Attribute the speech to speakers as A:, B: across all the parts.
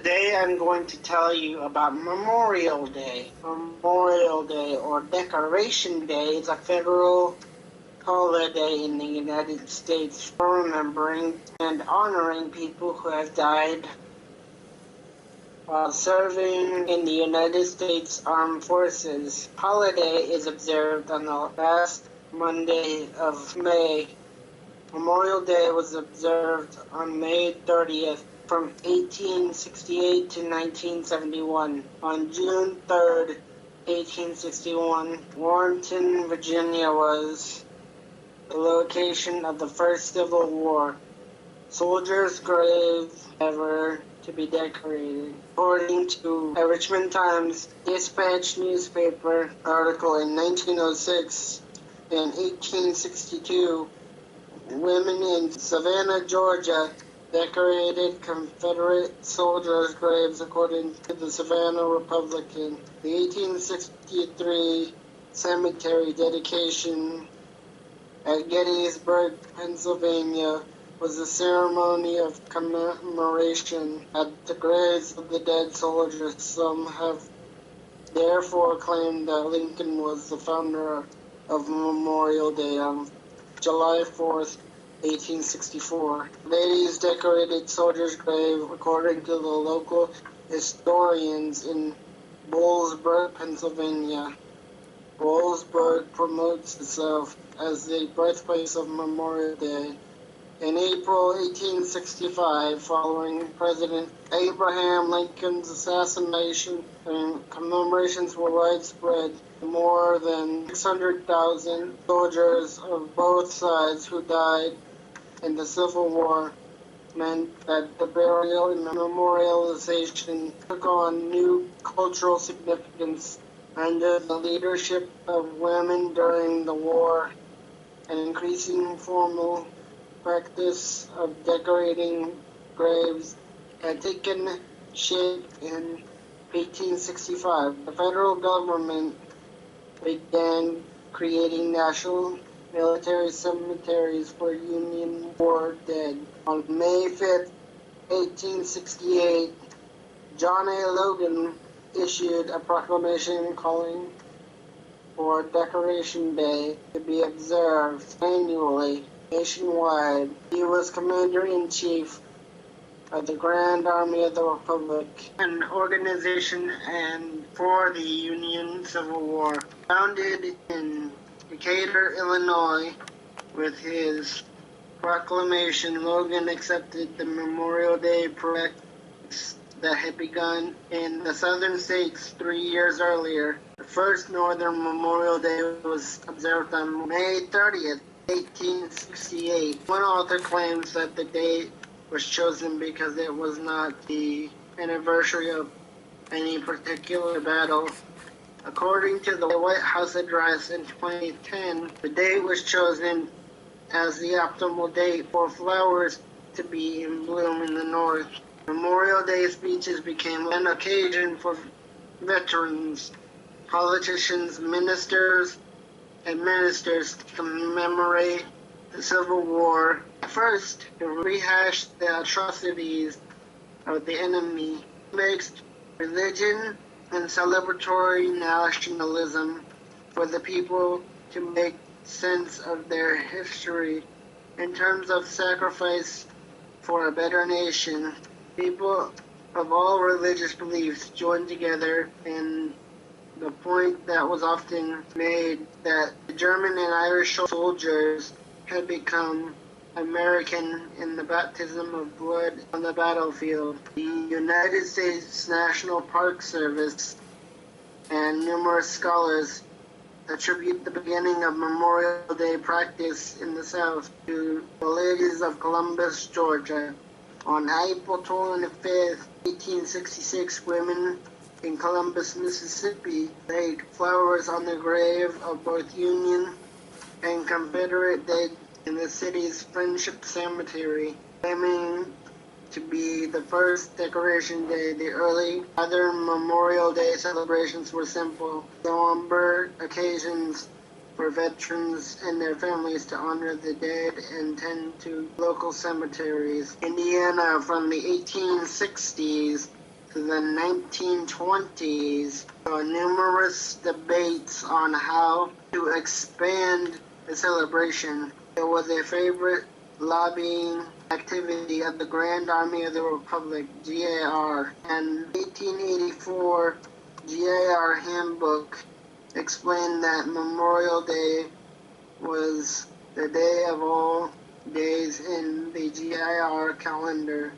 A: Today I'm going to tell you about Memorial Day. Memorial Day, or Decoration Day, is a federal holiday in the United States for remembering and honoring people who have died while serving in the United States Armed Forces. Holiday is observed on the last Monday of May. Memorial Day was observed on May 30th from 1868 to 1971. On June 3rd, 1861, Warrenton, Virginia was the location of the First Civil War. Soldiers' graves ever to be decorated. According to a Richmond Times-Dispatch newspaper article in 1906 and 1862, women in Savannah, Georgia, decorated Confederate soldiers' graves according to the Savannah Republican. The 1863 cemetery dedication at Gettysburg, Pennsylvania, was a ceremony of commemoration at the graves of the dead soldiers. Some have therefore claimed that Lincoln was the founder of Memorial Day on July 4th, 1864. Ladies decorated soldiers' grave according to the local historians in Boalsburg, Pennsylvania. Boalsburg promotes itself as the birthplace of Memorial Day. In April 1865, following President Abraham Lincoln's assassination, commemorations were widespread. More than 600,000 soldiers of both sides who died in the Civil War meant that the burial and memorialization took on new cultural significance. Under the leadership of women during the war, an increasing formal practice of decorating graves had taken shape in 1865. The federal government began creating national military cemeteries for Union war dead. On May 5th, 1868, John A. Logan issued a proclamation calling for Decoration Day to be observed annually nationwide. He was Commander-in-Chief of the Grand Army of the Republic, an organization and for the Union Civil War. Founded in Decatur, Illinois, with his proclamation, Logan accepted the Memorial Day practice that had begun in the southern states 3 years earlier. The first Northern Memorial Day was observed on May 30th, 1868. One author claims that the date was chosen because it was not the anniversary of any particular battle. According to the White House address in 2010, the date was chosen as the optimal date for flowers to be in bloom in the north. Memorial Day speeches became an occasion for veterans, politicians, ministers, and ministers to commemorate the Civil War. First, to rehash the atrocities of the enemy, mixed religion and celebratory nationalism for the people to make sense of their history in terms of sacrifice for a better nation. People of all religious beliefs joined together, and the point that was often made that the German and Irish soldiers had become American in the baptism of blood on the battlefield. The United States National Park Service and numerous scholars attribute the beginning of Memorial Day practice in the South to the ladies of Columbus, Georgia. On April 25th, 1866, women in Columbus, Mississippi, laid flowers on the grave of both Union and Confederate dead in the city's Friendship Cemetery, claiming to be the first Decoration Day. The early other Memorial Day celebrations were simple, somber occasions for veterans and their families to honor the dead and tend to local cemeteries. Indiana, from the 1860s, the 1920s, there were numerous debates on how to expand the celebration. It was a favorite lobbying activity of the Grand Army of the Republic, GAR, and 1884 GAR handbook explained that Memorial Day was the day of all days in the GIR calendar.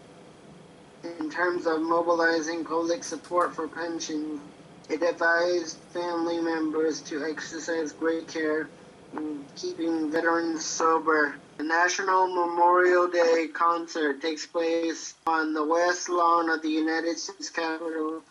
A: In terms of mobilizing public support for pensions, it advised family members to exercise great care in keeping veterans sober. The National Memorial Day concert takes place on the West Lawn of the United States Capitol.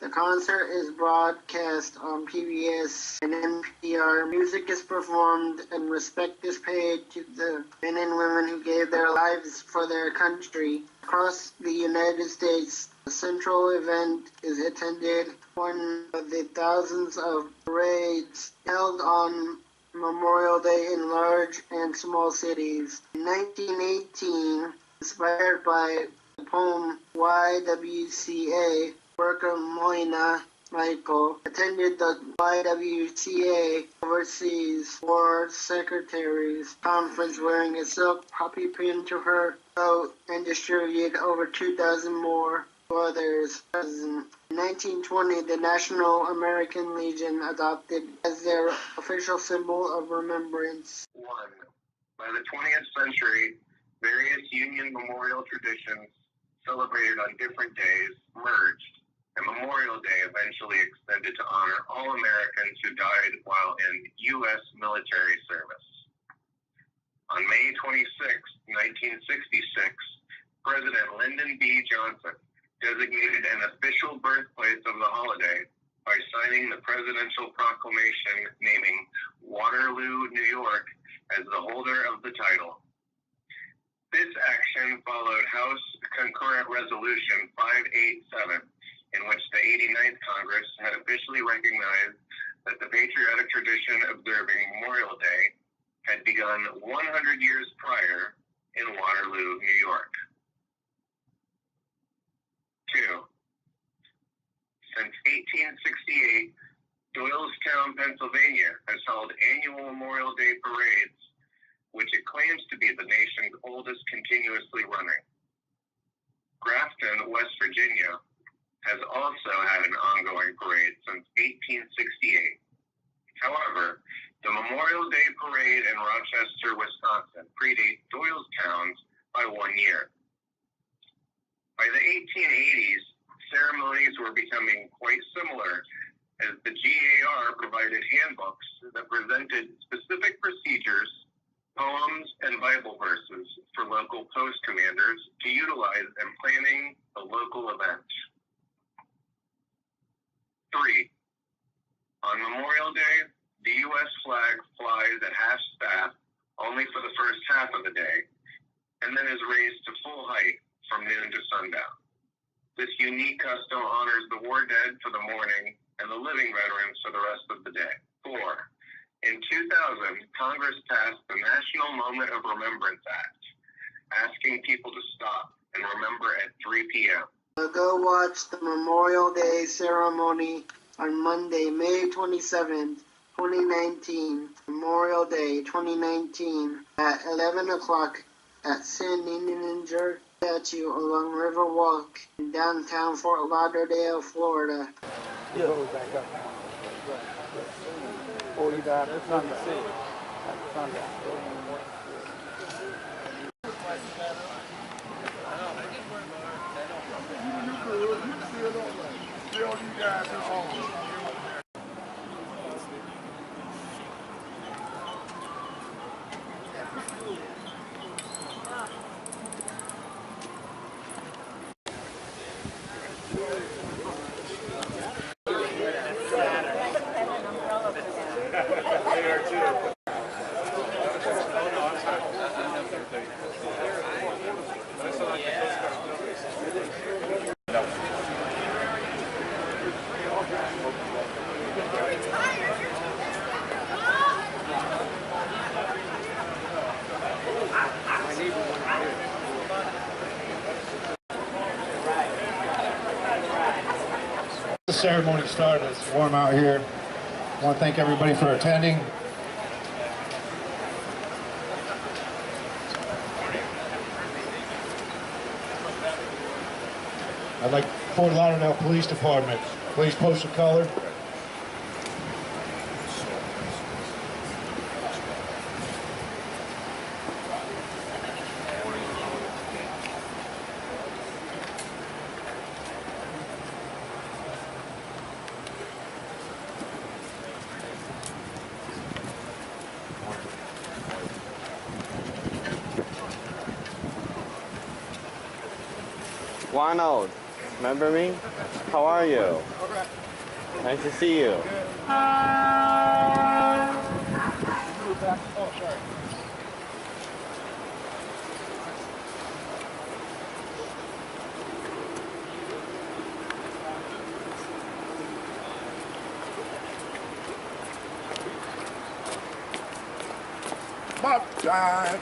A: The concert is broadcast on PBS and NPR. Music is performed and respect is paid to the men and women who gave their lives for their country. Across the United States, the central event is attended one of the thousands of parades held on Memorial Day in large and small cities. In 1918, inspired by the poem YWCA, worker Moina Michael attended the YWCA Overseas War Secretaries Conference wearing a silk poppy pin to her coat and distributed over 2 dozen more to others present. In 1920, the National American Legion adopted as their official symbol of remembrance.
B: 1. By the 20th century, various Union memorial traditions celebrated on different days merged, and Memorial Day eventually extended to honor all Americans who died while in U.S. military service. On May 26, 1966, President Lyndon B. Johnson designated an official birthplace of the holiday by signing the presidential proclamation naming Waterloo, New York, as the holder of the title. This action followed House Concurrent Resolution 587, in which the 89th Congress had officially recognized that the patriotic tradition observing Memorial Day had begun 100 years prior in Waterloo, New York. 2. Since 1868, Doylestown, Pennsylvania has held annual Memorial Day parades, which it claims to be the nation's oldest continuously running. Grafton, West Virginia, has also had an ongoing parade since 1868. However, the Memorial Day Parade in Rochester, Wisconsin predates Doylestown's by 1 year. By the 1880s, ceremonies were becoming quite similar as the GAR provided handbooks that presented specific procedures, poems, and Bible verses for local post commanders to utilize in planning the local event. 3. On Memorial Day, the U.S. flag flies at half-staff only for the first half of the day, and then is raised to full height from noon to sundown. This unique custom honors the war dead for the morning and the living veterans for the rest of the day. 4. In 2000, Congress passed the National Moment of Remembrance Act, asking people to stop and remember at 3 p.m.
A: Go watch the Memorial Day ceremony on Monday, May 27th, 2019, Memorial Day 2019, at 11 o'clock at Sandy Ninja Statue along River Walk in downtown Fort Lauderdale, Florida.
C: Yeah. Back up. Oh, you got it. Sunday. You guys are home.
D: The ceremony started. It's warm out here. I want to thank everybody for attending. I'd like Fort Lauderdale Police Department. Please post a color.
E: Duane, remember me? How are you? Nice to see you.
C: Oh, sorry. March time.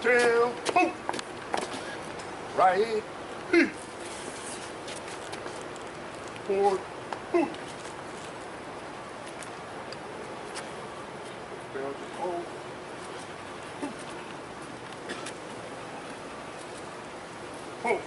C: Trail. Right. Forward. Hold. Hold.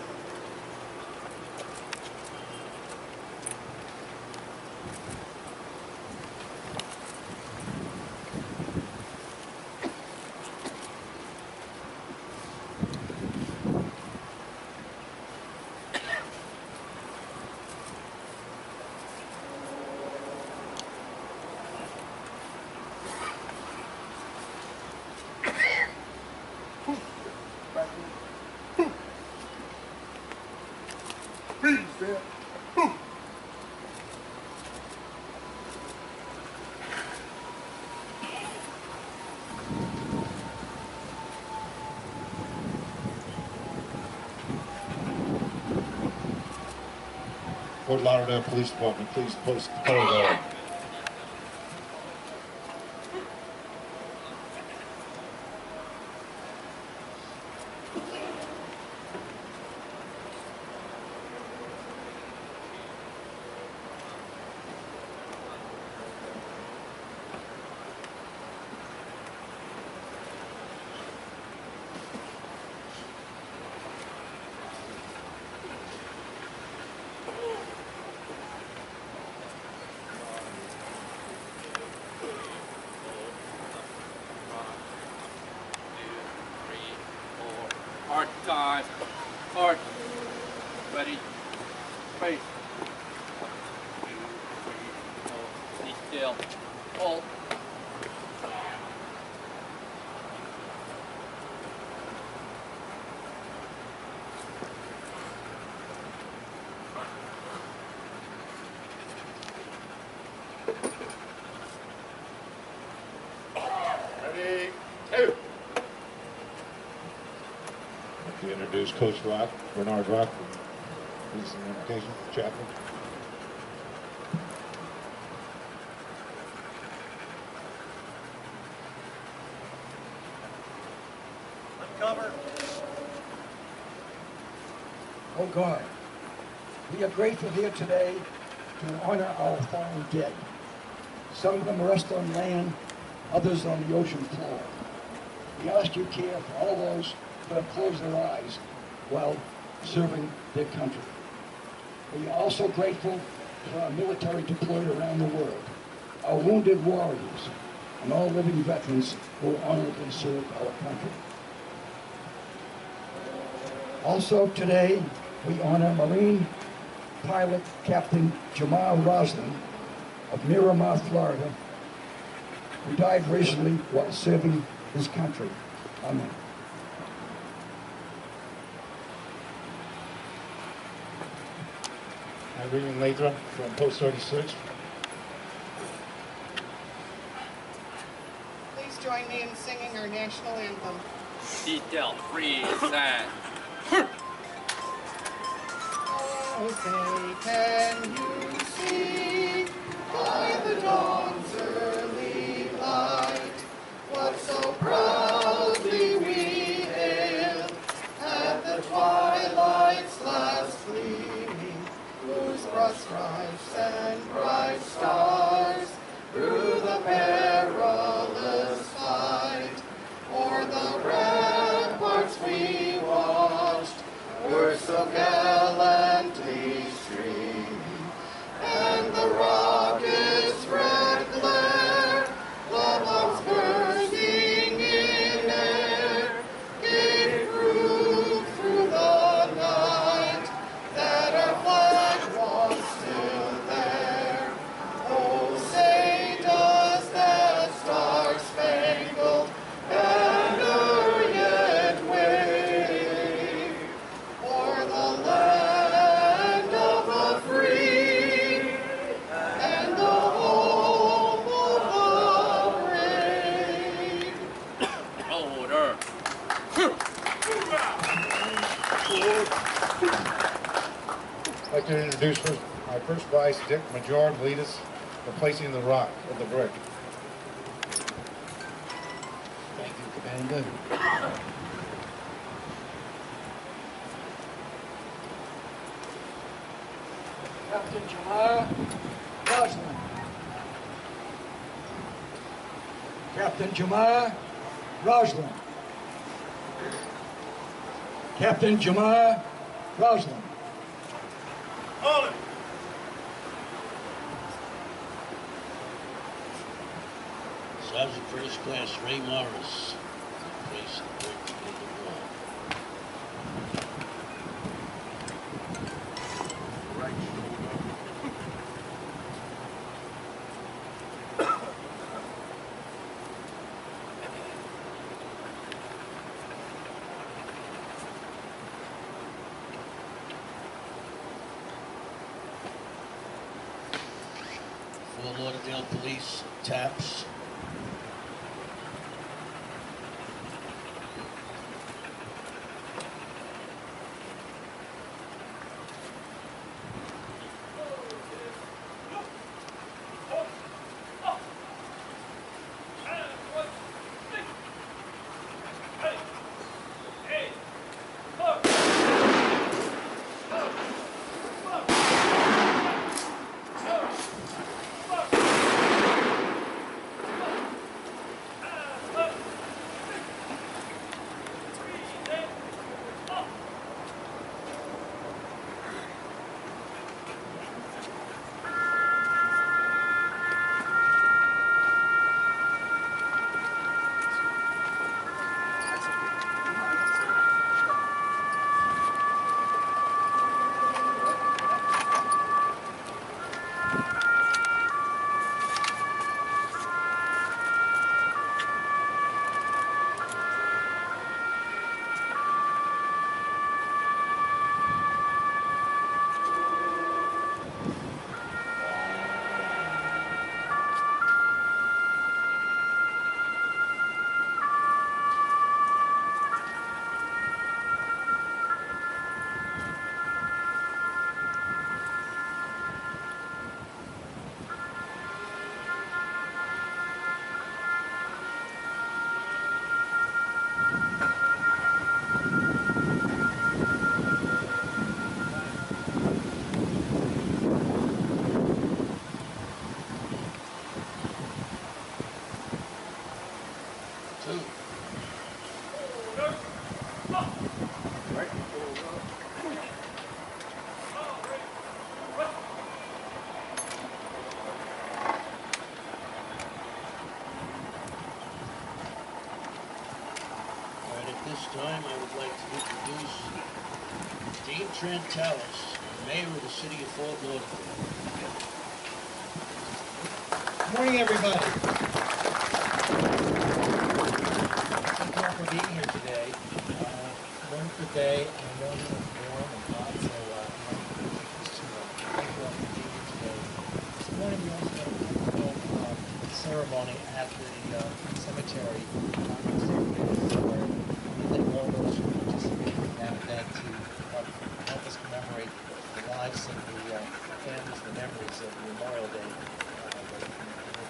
C: FRIESEN.
D: Fort Lauderdale Police Department, please post the color there.
F: Hard time. Hard. Ready. Face. 2, 3, 4. Be still. Hold.
C: Ready. Two.
D: To introduce Coach Rock, Bernard Rock, police and education chaplain.
G: Cover. Oh God, we are grateful here today to honor our fallen dead. Some of them rest on land, others on the ocean floor. We ask you care for all those who have closed their eyes while serving their country. We are also grateful for our military deployed around the world, our wounded warriors, and all living veterans who honorably serve our country. Also today, we honor Marine pilot Captain Jamal Roslin of Miramar, Florida, who died recently while serving his country. Amen.
D: Irene Lathrop from Post 36.
H: Please join me in singing our national anthem.
F: Detail. FRIESEN.
H: Oh, say, can you see by the dawn's early light what so proudly we hailed at the twilight's last so gallantly stream, and the rocket's red glare, the bombs bursting in air, gave proof through the night that our flag was still there. Oh, say does that star-spangled banner yet wave o'er the land of the free and the home of the brave?
F: Order.
D: I'd like to introduce my first vice, Dick Major, to lead us in placing the rock of the brick.
G: Thank you, Commander. Captain Jamar Roslin. Captain Jamar Roslin. Captain Jamar Roslin.
C: Hold it.
I: Sergeant First Class Ray Morris, place the brick in the wall.
C: Right shoulder.
I: Fort Lauderdale Police taps. This time I would like to introduce Dean Trantalis, Mayor of the City of Fort Lauderdale.
J: Good morning, everybody. Thank you all for being here today. Wonderful day, and I know it's warm and hot, so thank you all for being here today. This morning we also had a wonderful ceremony at the cemetery where thank all those who participated in that event to help us commemorate the lives and the families, the memories of Memorial Day in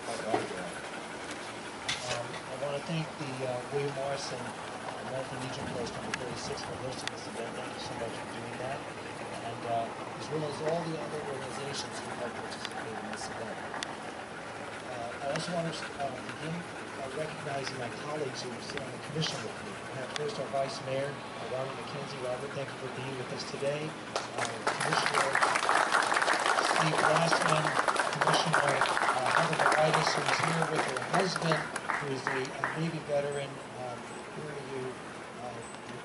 J: Fort Lauderdale. I want to thank the William Morrison American Legion Post number 36 for hosting this event. Thank you so much for doing that. And as well as all the other organizations who have participated in this event. I also want to begin recognizing my colleagues who sit on the commission with me. We have first our Vice Mayor, Robert McKenzie. Robert, thank you for being with us today. Commissioner Steve Glassman, Commissioner Heather Moritas, who is here with her husband, who is a Navy veteran. Here are you,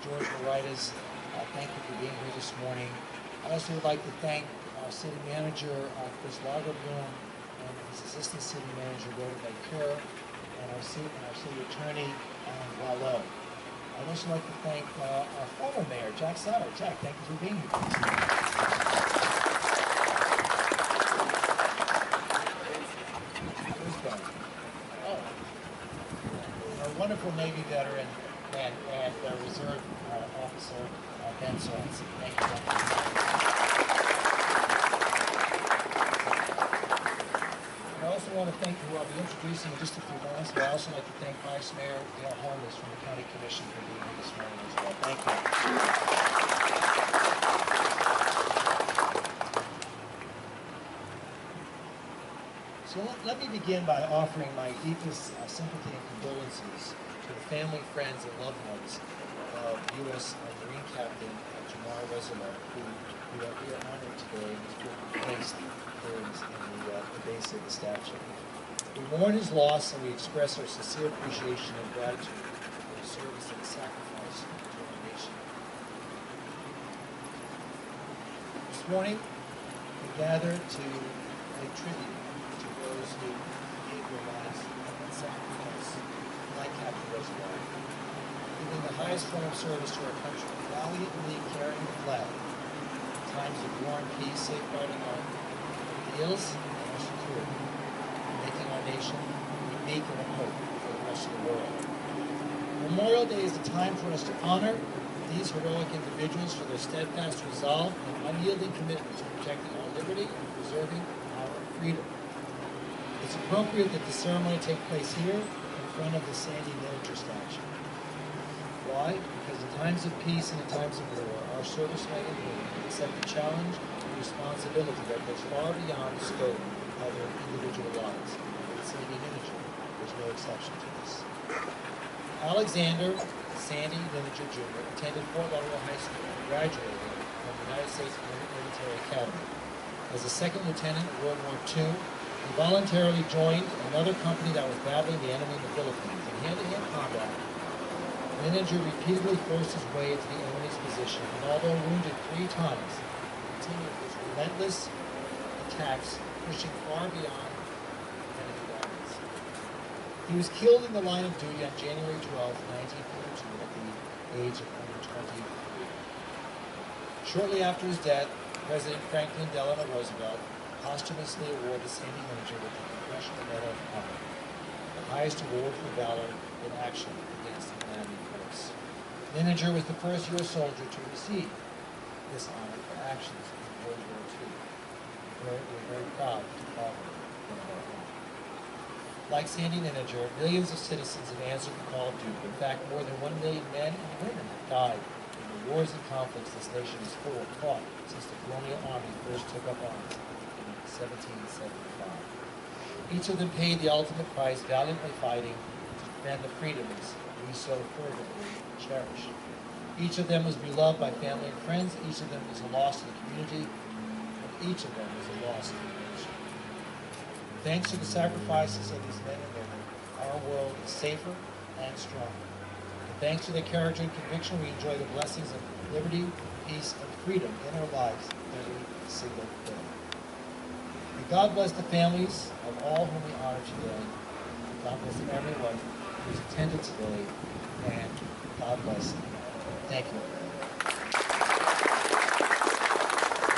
J: George Moritas. Thank you for being here this morning. I also would like to thank our City Manager, Chris Lagerblum, and his Assistant City Manager, Rhoda Baker, and our City Attorney, Wallow. I'd also like to thank our former Mayor, Jack Sauer. Jack, thank you for being here. Our wonderful Navy veteran and Reserve Officer, Ben Sorensen. Thank you. I also want to thank you. I'll be introducing in just a few minutes, but I also like to thank Vice Mayor Dale Holmes from the County Commission for being here this morning as well. Thank you. So let me begin by offering my deepest sympathy and condolences to the family, friends, and loved ones of U.S. Marine Captain Jamar Reservoir, who we are honored today and has been placed here in the base of the statue. We mourn his loss and we express our sincere appreciation and gratitude for his service and sacrifice to our nation. This morning, we gather to pay tribute to those who gave their lives and sacrifice, like Captain Reservoir, giving the highest form of service to our country, valiantly carrying the flag in times of war and peace, safeguarding our ideals and our security, making our nation a beacon of hope for the rest of the world. Memorial Day is a time for us to honor these heroic individuals for their steadfast resolve and unyielding commitment to protecting our liberty and preserving our freedom. It's appropriate that the ceremony take place here in front of the Sandy Miniature statue. Why? Because in times of peace and in times of war, our servicemen and women accept the challenge and responsibility that goes far beyond the scope of their individual lives. And Sandy Miniature is no exception to this. Alexander Sandy Miniature Jr. attended Fort Lauderdale High School and graduated from the United States Military Academy. As a second lieutenant in World War II, he voluntarily joined another company that was battling the enemy in the Philippines. In hand-to-hand combat, Miniature repeatedly forced his way into the enemy's position, and although wounded 3 times, continued his relentless attacks, pushing far beyond enemy lines. He was killed in the line of duty on January 12, 1942, at the age of only 23. Shortly after his death, President Franklin Delano Roosevelt posthumously awarded Sandy Miniature with the Congressional Medal of Honor, the highest award for valor in action against the enemy force. Miniature was the first U.S. soldier to receive this honor for actions in World War II. We're very proud to call him one of our own. Like Sandy Miniature, millions of citizens have answered the call of duty. In fact, more than 1 million men and women have died in the wars and conflicts this nation has fought since the colonial army first took up arms in 1775. Each of them paid the ultimate price, valiantly fighting to defend the freedoms we so fervently cherish. Each of them was beloved by family and friends. Each of them was a loss to the community. And each of them was a loss to the nation. Thanks to the sacrifices of these men and women, our world is safer and stronger. And thanks to their courage and conviction, we enjoy the blessings of liberty, peace, and freedom in our lives every single day. May God bless the families of all whom we honor today. God bless everyone who's attended today, and God bless them. Thank you.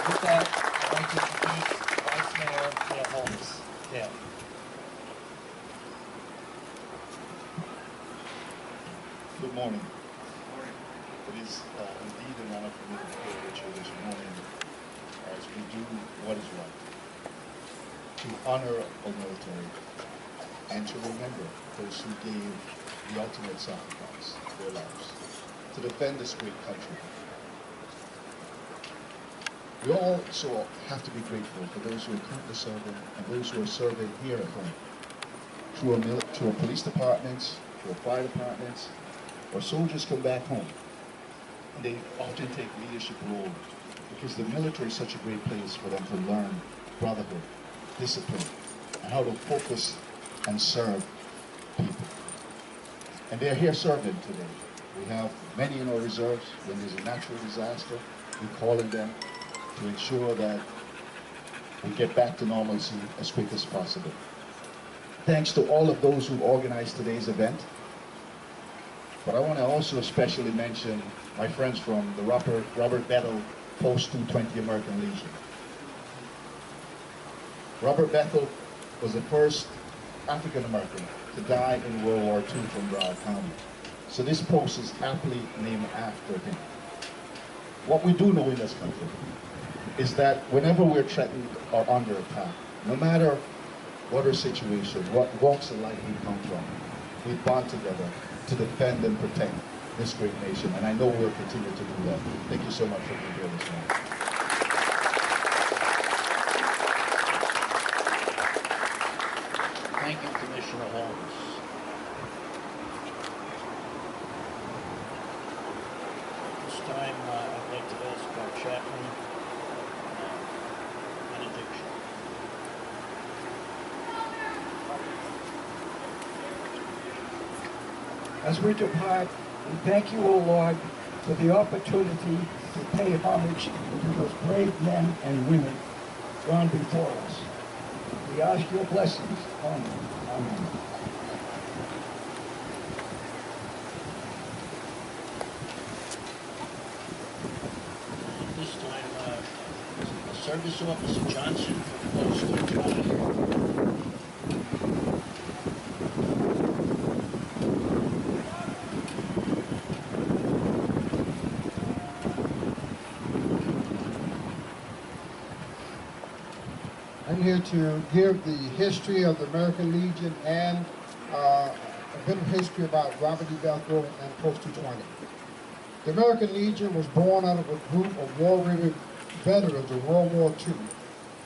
J: With that, I'd like to introduce Vice Mayor Dale Holmes. Dale.
K: Good morning. It is indeed an honor for me to be here with you this morning as we do what is right, to honor our military and to remember those who gave the ultimate sacrifice, their lives, to defend this great country. We also have to be grateful for those who are currently serving and those who are serving here at home. through police departments, through fire departments, or soldiers come back home. And they often take leadership roles because the military is such a great place for them to learn brotherhood, discipline, and how to focus and serve people. And they're here serving today. We have many in our reserves. When there's a natural disaster, we call on them to ensure that we get back to normalcy as quick as possible. Thanks to all of those who organized today's event. But I want to also especially mention my friends from the Robert Bethel Post 220 American Legion. Robert Bethel was the first African American to die in World War II from Broward County. So this post is aptly named after him. What we do know in this country is that whenever we're threatened or under attack, no matter what our situation, what walks of life we come from, we bond together to defend and protect this great nation, and I know we'll continue to do that. Thank you so much for being here this morning.
I: Thank you, Commissioner Holmes. This time, I'd like to ask our chaplain, benediction.
G: As we depart, we thank you, O Lord, for the opportunity to pay homage to those brave men and women gone before us. We ask your blessings on them. Amen.
I: At this time, Service Officer Johnson for Post 220.
L: I'm here to give the history of the American Legion and a bit of history about Robert E. Bethel and Post 220. The American Legion was born out of a group of war-weary veterans of World War II.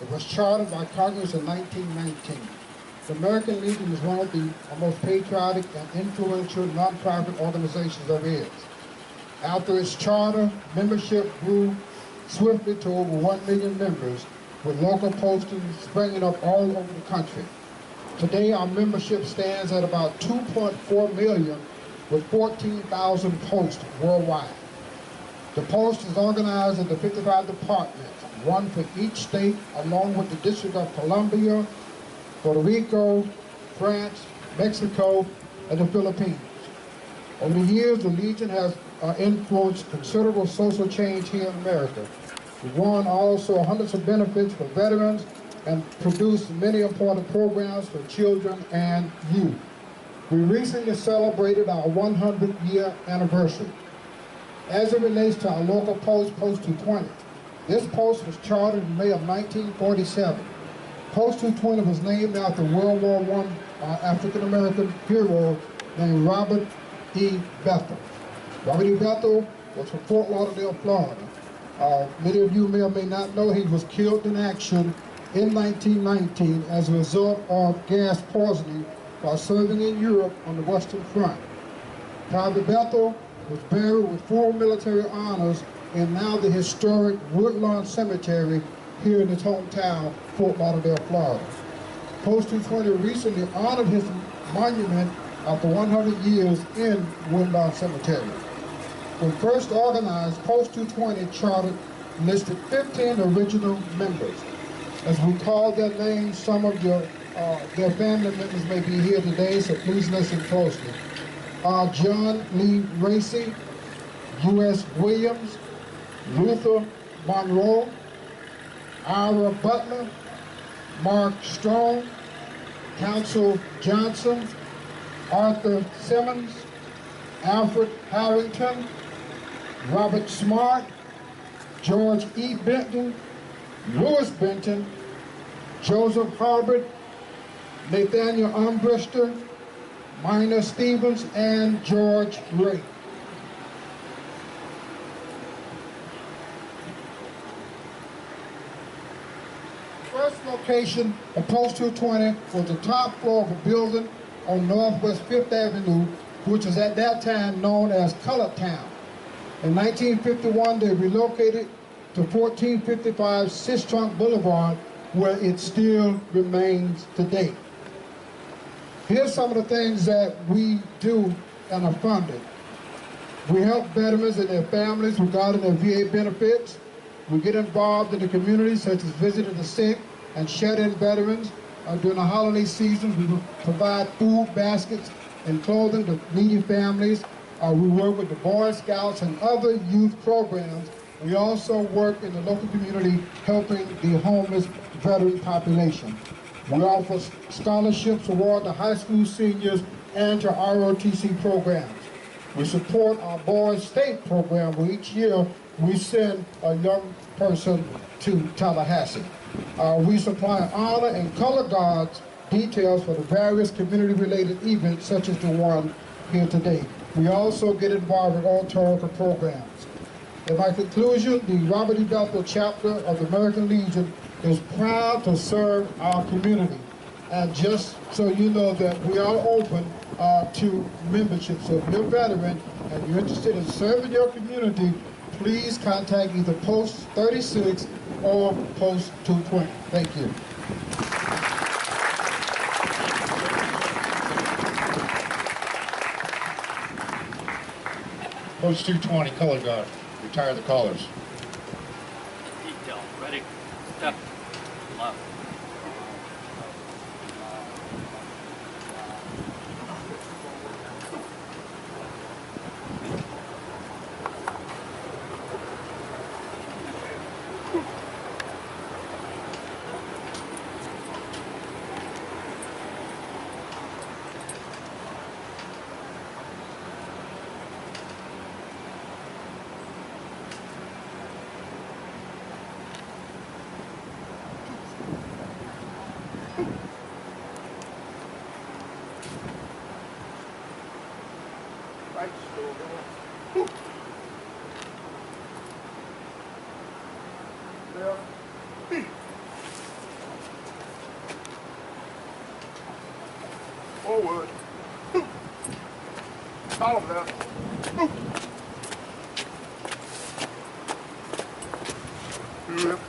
L: It was chartered by Congress in 1919. The American Legion is one of the most patriotic and influential nonprofit organizations there is. After its charter, membership grew swiftly to over 1 million members, with local postings springing up all over the country. Today, our membership stands at about 2.4 million, with 14,000 posts worldwide. The Post is organized into 55 departments, one for each state, along with the District of Columbia, Puerto Rico, France, Mexico, and the Philippines. Over the years, the Legion has influenced considerable social change here in America. We've won also hundreds of benefits for veterans and produced many important programs for children and youth. We recently celebrated our 100-year anniversary. As it relates to our local post, Post 220, this post was chartered in May of 1947. Post 220 was named after World War I African-American hero named Robert E. Bethel. Robert E. Bethel was from Fort Lauderdale, Florida. Many of you may or may not know he was killed in action in 1919 as a result of gas poisoning while serving in Europe on the Western Front. Private Bethel was buried with full military honors in now the historic Woodlawn Cemetery here in his hometown, Fort Lauderdale, Florida. Post 220 recently honored his monument after 100 years in Woodlawn Cemetery. When first organized, Post 220 chartered listed 15 original members. As we call their names, some of their family members may be here today, so please listen closely. John Lee Racy, U.S. Williams, Luther Monroe, Ira Butler, Mark Strong, Council Johnson, Arthur Simmons, Alfred Harrington, Robert Smart, George E. Benton, Louis Benton, Joseph Harbert, Nathaniel Umbrister, Minor Stevens, and George Ray. The first location of Post 220 was the top floor of a building on Northwest 5th Avenue, which was at that time known as Colored Town. In 1951, they relocated to 1455 Sistrunk Boulevard, where it still remains today. Here's some of the things that we do and are funded. We help veterans and their families regarding their VA benefits. We get involved in the community, such as visiting the sick and shed-in veterans. During the holiday seasons, we provide food baskets and clothing to needy families. We work with the Boy Scouts and other youth programs. We also work in the local community helping the homeless veteran population. We offer scholarships award to high school seniors and to ROTC programs. We support our Boys State program, where each year we send a young person to Tallahassee. We supply honor and color guards details for the various community-related events, such as the one here today. We also get involved with all Toronto programs. In my conclusion, the Robert E. Bethel chapter of the American Legion is proud to serve our community. And just so you know that we are open to membership. So if you're a veteran and you're interested in serving your community, please contact either Post 36 or Post 220. Thank you.
D: Post 220, color guard. Retire the colors.
F: Detail. Ready? Step. Left.
C: Forward. All of that. Yep. Yep.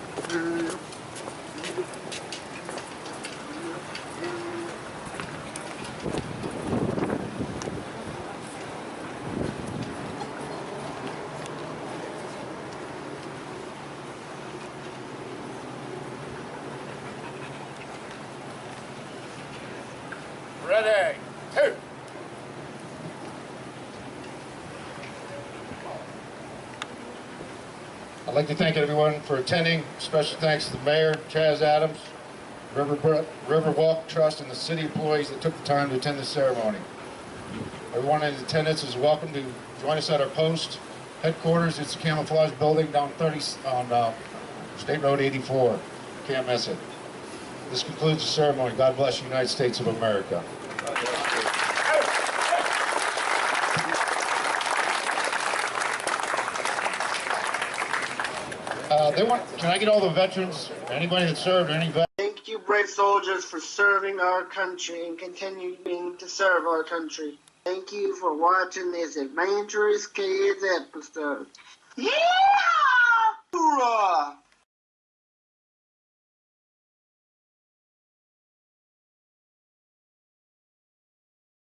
C: Ready. Two.
D: I'd like to thank everyone for attending. Special thanks to the Mayor, Chaz Adams, Riverwalk Trust, and the city employees that took the time to attend the ceremony. Everyone in attendance is welcome to join us at our post headquarters. It's the Camouflage Building down 30 on State Road 84. Can't miss it. This concludes the ceremony. God bless the United States of America. Can I get all the veterans, anybody that served, or any veterans?
A: Thank you, brave soldiers, for serving our country and continuing to serve our country. Thank you for watching this Adventurous Kids episode. Yeah! Hoorah!